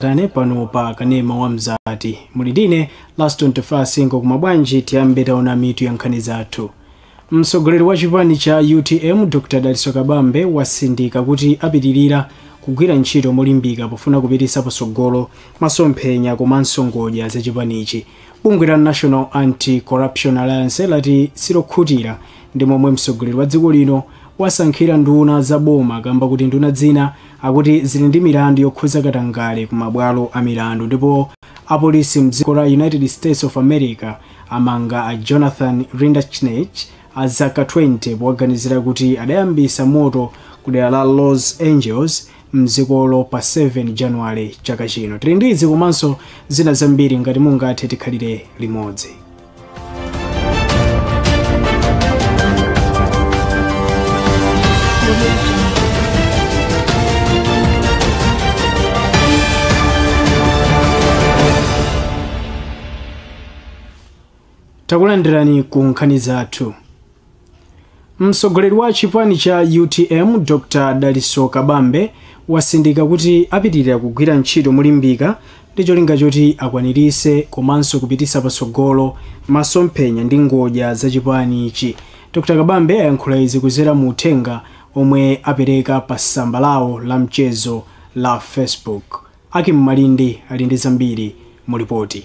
tane pano pa kanema wa mzati. Mulidine last 24 singo kumabwanji tiyambeta ona mitu ya nkhani zathu. Msogoleri wa chipani cha UTM Dr. Daliso Kabambe wasindika kuti apitirira kugwira ntchito molimbika pofuna kupititsa patsogolo masomphenya komanso ngodya za chipanichi. Bungwe la National Anti-Corruption Alliance lati silokhutira ndi momwe msogoleri wa dziko lino wasankhira nduna za boma kamba kuti nduna zina akuti zili ndi milandu yokhudza katangale ku mabwalo a milandu, ndipo apolisi mdziko la United States of America amanga a Jonathan Rindachich a zaka 20 powaganizira kuti adayambisa moto ku dera la Los Angeles mdzikolo pa 7 January chaka chino. Tili ndi izi komanso zina zambiri ngati mungathe tikhalire limodzi. Takulandirani ku nkhani zathu. Msogoleri wa chipani cha UTM Dr. Daliso Kabambe wasindika kuti apitirira kugwira ntchito molimbika ndi cholinga choti akwaniritse komanso kupititsa patsogolo masomphenya ndi ngodya za chipani ichi. Dr. Kabambe ayankhula izi kudzera mu uthenga omwe apereka pa tsamba lawo la mchezo la Facebook. Akim Malindi ali ndi zambiri mu ripoti.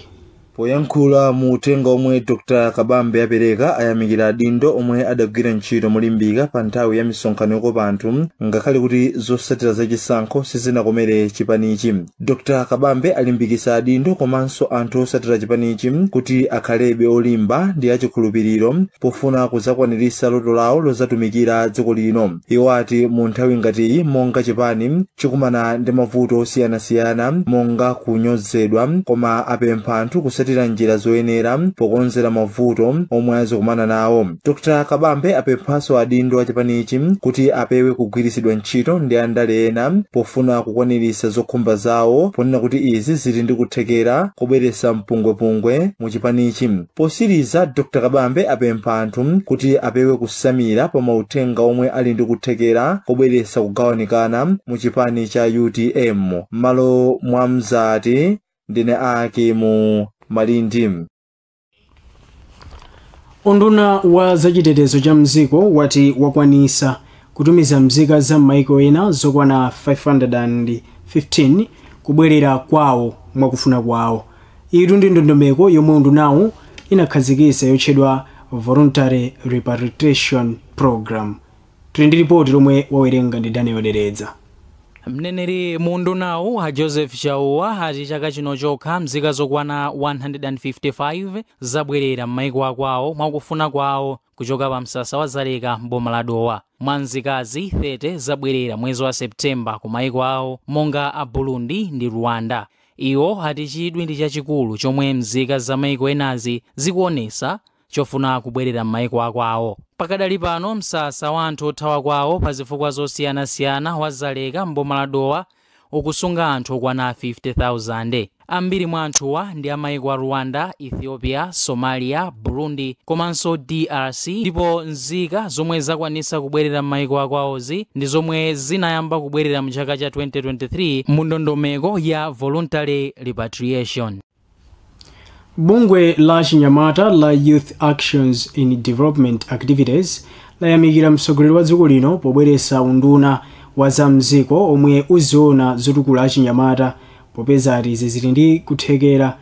Poyankhula mu uthenga omwe Dr. Kabambe apereka ayamikira adindo omwe adagwira ntchito molimbika pa nthawi ya misonkhano yokopa anthu ngakhale kuti zotsatira zachisankho sizinakomere chipanichi. Dr. Kabambe alimbikitsa adindo komanso anthu otsatira chipanichi kuti akhalebe olimba ndi achikhulupiriro pofuna kudzakwaniritsa loto lawo lozatumikira dziko lino. Iwo ati mu nthawi ngatiyi monga chipani chikumana ndi mavuto osiyanasiyana monga kunyozedwa, koma apempha anthu kusatira njira zoyenera pokonzera mavuto omwe azikumana nawo. Dr. Kabambe apemphanso adindo a chipanichi kuti apewe kugwiritsidwa ntchito ndi andale ena pofuna kukwaniritsa zokhumba zawo, ponena kuti izi zili ndi kuthekera kubweretsa mpungwepungwe mu chipanichi. Posiriza, Dr. Kabambe apempha anthu kuti apewe kusamira pa mauthenga omwe ali ndi kuthekera kubweretsa kugawanikana mu chipani cha UTM. Malo mwa mzati ndine Akim Malindi. Unduna wa zachitetezo cha mziko wati wakwanisa kutumiza mzika za maiko ena zokwana 515 kubwerera kwawo mwakufuna kwawo. Iyi ndi ndondomeko yomwe undunawo inakhazikitsa yotchedwa Voluntary Repatriation Program. Tili ndi ripoti lomwe wawerenga ndi Daniel Dereza. Mneneri mundunawo a Joseph Chauwa ati chaka chino chokha mzika zokwana 155 zabwerera m'maiko akwawo mwakufuna kwawo kuchoka pa msasa wa Zaleka mboma la Dowa. Mwa nzikazi 30 zabwerera mwezi wa Septemba ku maiko awo monga a Burundi ndi Rwanda. Iwo ati chidwi ndi chachikulu chomwe mzika za maiko enazi zikuonesa chofuna kubwerera m'maiko akwawo. Pakadali pano msasa wa anthu othawa kwawo pa zifukwa zosiyanasiyana wa Zaleka mboma la Dowa ukusunga anthu okwana 50,000. Ambiri mwa anthuwa ndi amaiko a Rwanda, Ethiopia, Somalia, Burundi komanso DRC, ndipo nzika zomwe zakwanisa kubwerera m'maiko akwawozi ndi zomwe zinayamba kubwerera mu chaka cha 2023 mu ndondomeko ya Voluntary Repatriation. Bungwe la Chinyamata la Youth Actions in Development Activities layamikira msogoleri wa dziko lino pobweretsa unduna wa zamziko omwe uziona zotukula achinyamata popeza ati zili ndi kuthekera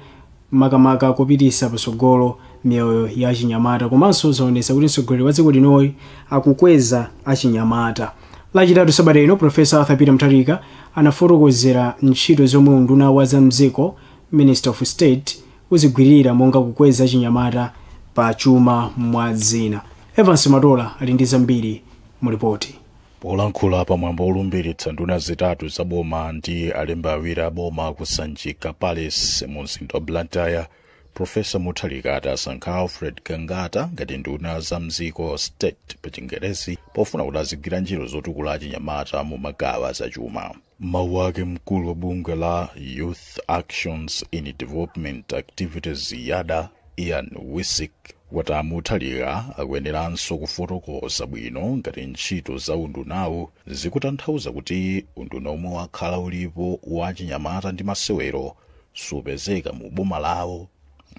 makamaka kupititsa patsogolo miyoyo ya achinyamata komanso zaonetsa kuti msogoleri wa dziko linoyi akukweza achinyamata. Lachitatu sabata ino Profesa Arthur Peter Mutharika anafotokozera ntchito zomwe unduna wa zamziko Minister of State uzigwirira monga kukweza achinyamata pa chuma mwa zina. Evans Matola ali ndi zambiri mu ripoti. Polankhula pamwambo olumbiritsa nduna zitatu za boma ndi alembi awiri a boma kusanjika Palace mu mzinda wa Blantyre, Profesa Mutharika adasankha Alfred Kangata ngati nduna za mziko state pa Chingerezi pofuna kuti azigwira ntchito zotukula achinyamata mu magawo zachuma. Mawu ake mkulu wa bungwe la Youth Actions in Development Activities YADA Ian Wisik wati Mutharika akuyeneranso kufotokoza bwino ngati ntchito za undunawu zikutanthauza kuti unduna omwe wakhala ulipo wa chinyamata ndi masewero supezeka mu boma lawo,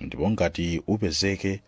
ndipo ngati upezeke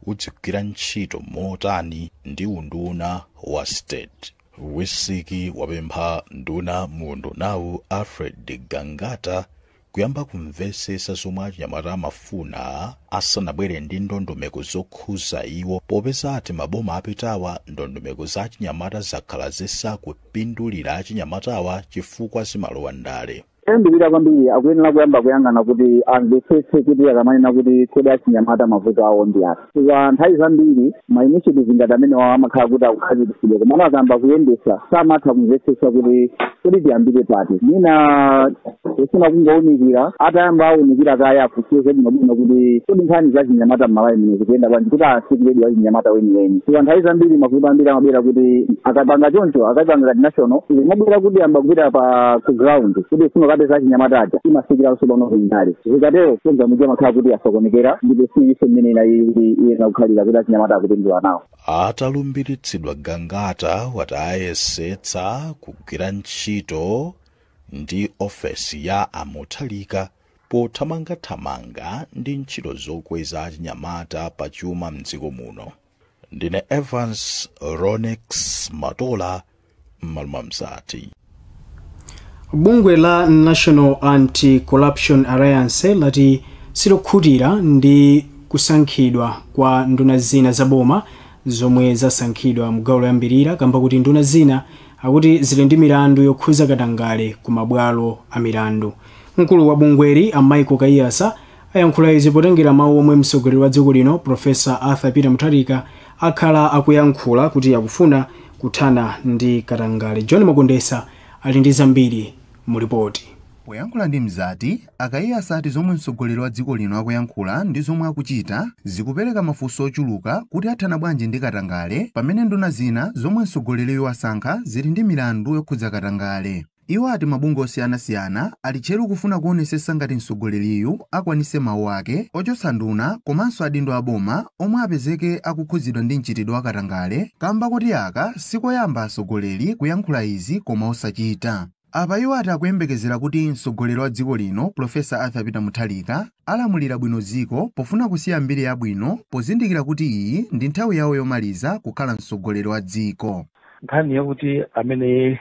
udzigwira ntchito motani ndi unduna wa state. Wisiki wapempha nduna mu undunawu Alfred Gangata kuyamba kumvesesa zomwe achinyamata amafuna asanabwere ndi ndondomeko zokhuza iwo, popeza ati maboma apitawa ndondomeko za achinyamata zakhala zisakupindulira achinyamatawa chifukwa zimalowa ndale. Mbira kwambiri akuyenera kuyamba kuyang'ana kuti amvetsetse kuti akamanena kuti kodi achinyamata mavuto awo ndi ati. Kwa nthawi zambiri ma initiatives ngati amene amakhala kuti akukhazikitsidwa, komano akayamba kuyendesa samatha kumvetsetsa kuti kodi tiyambire pati. Mina kusina kungowunikira atayamba awunikira kaya afusize bwino kuti kodi nkhani za chinyamata m'malawi muno zikuyenda bwanji kuti asikiredi wa chinyamata weniweni. Kwa nthawi zambiri mavuto ambiri amabwera kuti akapanga choncho akapanga ngati national imabwera kuti amba kupita pa ku ground kuti sino za chinyamataja imasikira usobono kuindali zikatero kunza mujia makhala kuti asokonekera ndipo siyiso mmene ina kukhalira kuti achinyamata akutindula nawo. Atalumbiritsidwa Gangata wati ayesetsa kugwira ntchito ndi ofesi ya Mutharika pothamangathamanga ndi ntchito zokweza achinyamata pachuma mdziko muno. Ndine Evans Ronex Matola, Maluma Mzati. Bungwe la National Anti-Corruption Alliance lati silokhutira ndi kusankhidwa kwa nduna zina zaboma zomwe zasankhidwa mgawo loyambirira kamba kuti nduna zina akuti zili ndi milandu yokhuza katangale ku mabwalo a milandu. Mkulu wa bungweri Michael Kayasa ayankhula izi potengera mawu omwe mtsogoleri wa dziko lino Profesa Arthur Peter Mutharika akhala akuyankhula kuti akufuna kuthana ndi katangale. John Makondesa ali ndi zambiri mu ripoti. Poyankhula ndi Mzati, Kayasa ati zomwe mtsogoleri wa dziko lino akuyankhula ndi zomwe akuchita zikupereka mafunso ochuluka kuti athana bwanji ndi katangale, pamene nduna zina zomwe mtsogoleriyo wasankha zili ndi milandu yokhudza katangale. Iwo ati mabungwe osiyanasiyana ali tcheru kufuna kuonesesa ngati mtsogoleriyu akwanise mawu ake ochotsa nduna komanso adindo aboma omwe apezeke akukhuzidwa ndi mchitidwe wa katangale, kamba kuti aka sikoyamba atsogoleri kuyankhula izi koma osachita. Apa iwo ati akuyembekezera kuti mtsogoleri wa dziko lino Profesa Arthur Peter Mutharika alamulira bwino dziko pofuna kusiya mbiri yabwino pozindikira kuti iyi ndi nthawi yawo yomaliza kukhala mtsogoleri wa dziko. Nkhani yakuti amene